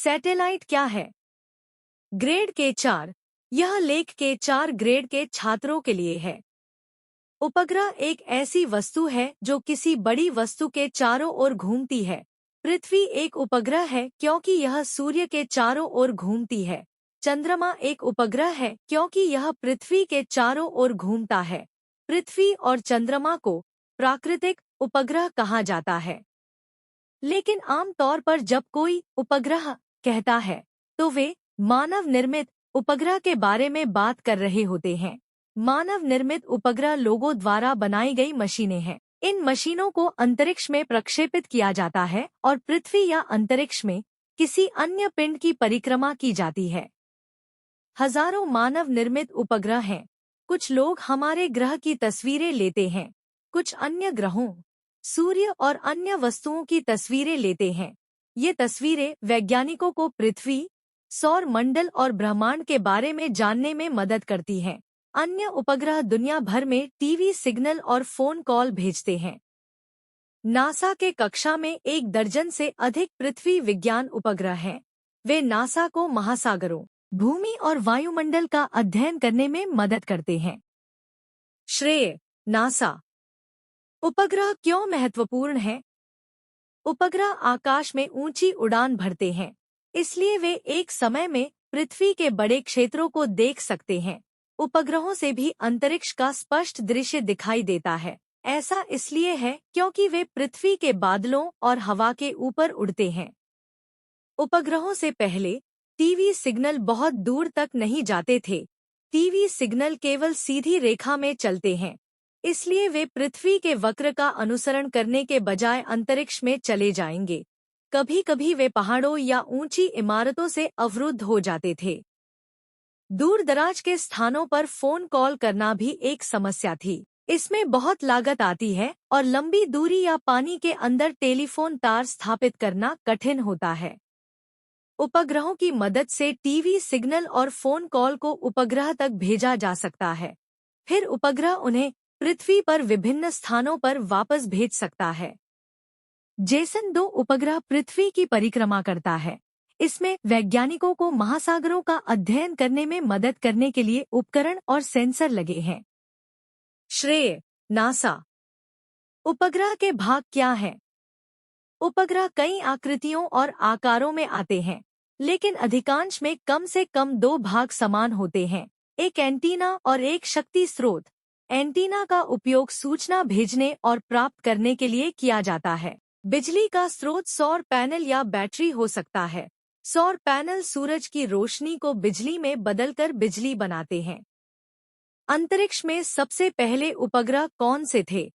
Satellite क्या है? Grade के 4। यह लेख के 4 ग्रेड के छात्रों के लिए है। उपग्रह एक ऐसी वस्तु है जो किसी बड़ी वस्तु के चारों ओर घूमती है। पृथ्वी एक उपग्रह है क्योंकि यह सूर्य के चारों ओर घूमती है। चंद्रमा एक उपग्रह है क्योंकि यह पृथ्वी के चारों ओर घूमता है। पृथ्वी और चंद्रमा को प्राकृतिक उपग्रह कहा जाता है। लेकिन आमतौर पर जब कोई उपग्रह कहता है तो वे मानव निर्मित उपग्रह के बारे में बात कर रहे होते हैं। मानव निर्मित उपग्रह लोगों द्वारा बनाई गई मशीनें हैं। इन मशीनों को अंतरिक्ष में प्रक्षेपित किया जाता है और पृथ्वी या अंतरिक्ष में किसी अन्य पिंड की परिक्रमा की जाती है। हजारों मानव निर्मित उपग्रह हैं। कुछ लोग हमारे ग्रह की तस्वीरें लेते हैं। कुछ अन्य ग्रहों, सूर्य और अन्य वस्तुओं की तस्वीरें लेते हैं। ये तस्वीरें वैज्ञानिकों को पृथ्वी, सौर मंडल और ब्रह्मांड के बारे में जानने में मदद करती हैं। अन्य उपग्रह दुनिया भर में टीवी सिग्नल और फोन कॉल भेजते हैं। नासा के कक्षा में 1 दर्जन से अधिक पृथ्वी विज्ञान उपग्रह हैं। वे नासा को महासागरों, भूमि और वायुमंडल का अध्ययन करने में मदद करते हैं। श्रेय नासा। उपग्रह क्यों महत्वपूर्ण है? उपग्रह आकाश में ऊंची उड़ान भरते हैं, इसलिए वे एक समय में पृथ्वी के बड़े क्षेत्रों को देख सकते हैं। उपग्रहों से भी अंतरिक्ष का स्पष्ट दृश्य दिखाई देता है। ऐसा इसलिए है क्योंकि वे पृथ्वी के बादलों और हवा के ऊपर उड़ते हैं। उपग्रहों से पहले टीवी सिग्नल बहुत दूर तक नहीं जाते थे। टीवी सिग्नल केवल सीधी रेखा में चलते हैं, इसलिए वे पृथ्वी के वक्र का अनुसरण करने के बजाय अंतरिक्ष में चले जाएंगे। कभी-कभी वे पहाड़ों या ऊंची इमारतों से अवरुद्ध हो जाते थे। दूर दराज के स्थानों पर फोन कॉल करना भी एक समस्या थी। इसमें बहुत लागत आती है और लंबी दूरी या पानी के अंदर टेलीफोन तार स्थापित करना कठिन होता है। उपग्रहों की मदद से टीवी सिग्नल और फोन कॉल को उपग्रह तक भेजा जा सकता है। फिर उपग्रह उन्हें पृथ्वी पर विभिन्न स्थानों पर वापस भेज सकता है। जेसन 2 उपग्रह पृथ्वी की परिक्रमा करता है। इसमें वैज्ञानिकों को महासागरों का अध्ययन करने में मदद करने के लिए उपकरण और सेंसर लगे हैं। श्रेय नासा। उपग्रह के भाग क्या हैं? उपग्रह कई आकृतियों और आकारों में आते हैं, लेकिन अधिकांश में कम से कम 2 भाग समान होते हैं, एक एंटीना और एक शक्ति स्रोत। एंटीना का उपयोग सूचना भेजने और प्राप्त करने के लिए किया जाता है। बिजली का स्रोत सौर पैनल या बैटरी हो सकता है। सौर पैनल सूरज की रोशनी को बिजली में बदलकर बिजली बनाते हैं। अंतरिक्ष में सबसे पहले उपग्रह कौन से थे?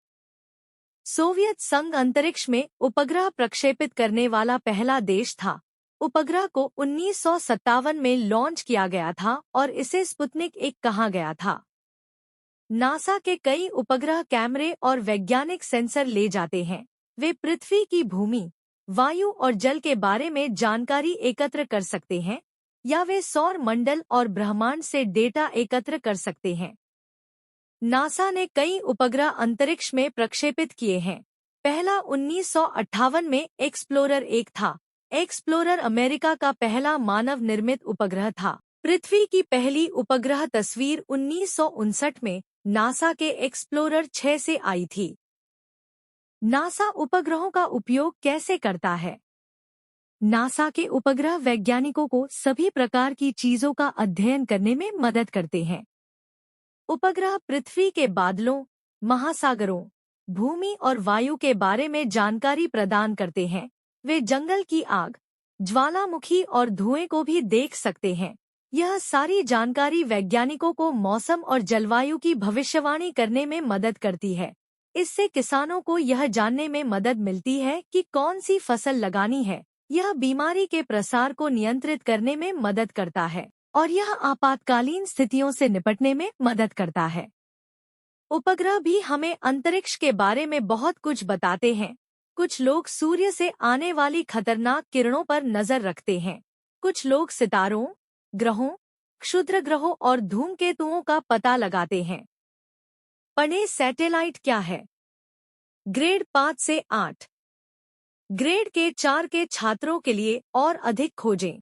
सोवियत संघ अंतरिक्ष में उपग्रह प्रक्षेपित करने वाला पहला देश था। उपग्रह को 1957 में लॉन्च किया गया था और इसे स्पुतनिक 1 कहा गया था। नासा के कई उपग्रह कैमरे और वैज्ञानिक सेंसर ले जाते हैं। वे पृथ्वी की भूमि, वायु और जल के बारे में जानकारी एकत्र कर सकते हैं, या वे सौर मंडल और ब्रह्मांड से डेटा एकत्र कर सकते हैं। नासा ने कई उपग्रह अंतरिक्ष में प्रक्षेपित किए हैं। पहला 1958 में एक्सप्लोरर 1 था। एक्सप्लोरर अमेरिका का पहला मानव निर्मित उपग्रह था। पृथ्वी की पहली उपग्रह तस्वीर 1959 में नासा के एक्सप्लोरर 6 से आई थी। नासा उपग्रहों का उपयोग कैसे करता है? नासा के उपग्रह वैज्ञानिकों को सभी प्रकार की चीजों का अध्ययन करने में मदद करते हैं। उपग्रह पृथ्वी के बादलों, महासागरों, भूमि और वायु के बारे में जानकारी प्रदान करते हैं। वे जंगल की आग, ज्वालामुखी और धुएं को भी देख सकते हैं। यह सारी जानकारी वैज्ञानिकों को मौसम और जलवायु की भविष्यवाणी करने में मदद करती है। इससे किसानों को यह जानने में मदद मिलती है कि कौन सी फसल लगानी है। यह बीमारी के प्रसार को नियंत्रित करने में मदद करता है और यह आपातकालीन स्थितियों से निपटने में मदद करता है। उपग्रह भी हमें अंतरिक्ष के बारे में बहुत कुछ बताते हैं। कुछ लोग सूर्य से आने वाली खतरनाक किरणों पर नजर रखते हैं। कुछ लोग सितारों, ग्रहों, क्षुद्र ग्रहों और धूमकेतुओं का पता लगाते हैं। पढ़ें सैटेलाइट क्या है? ग्रेड 5 से 8। ग्रेड के 4 के छात्रों के लिए और अधिक खोजें।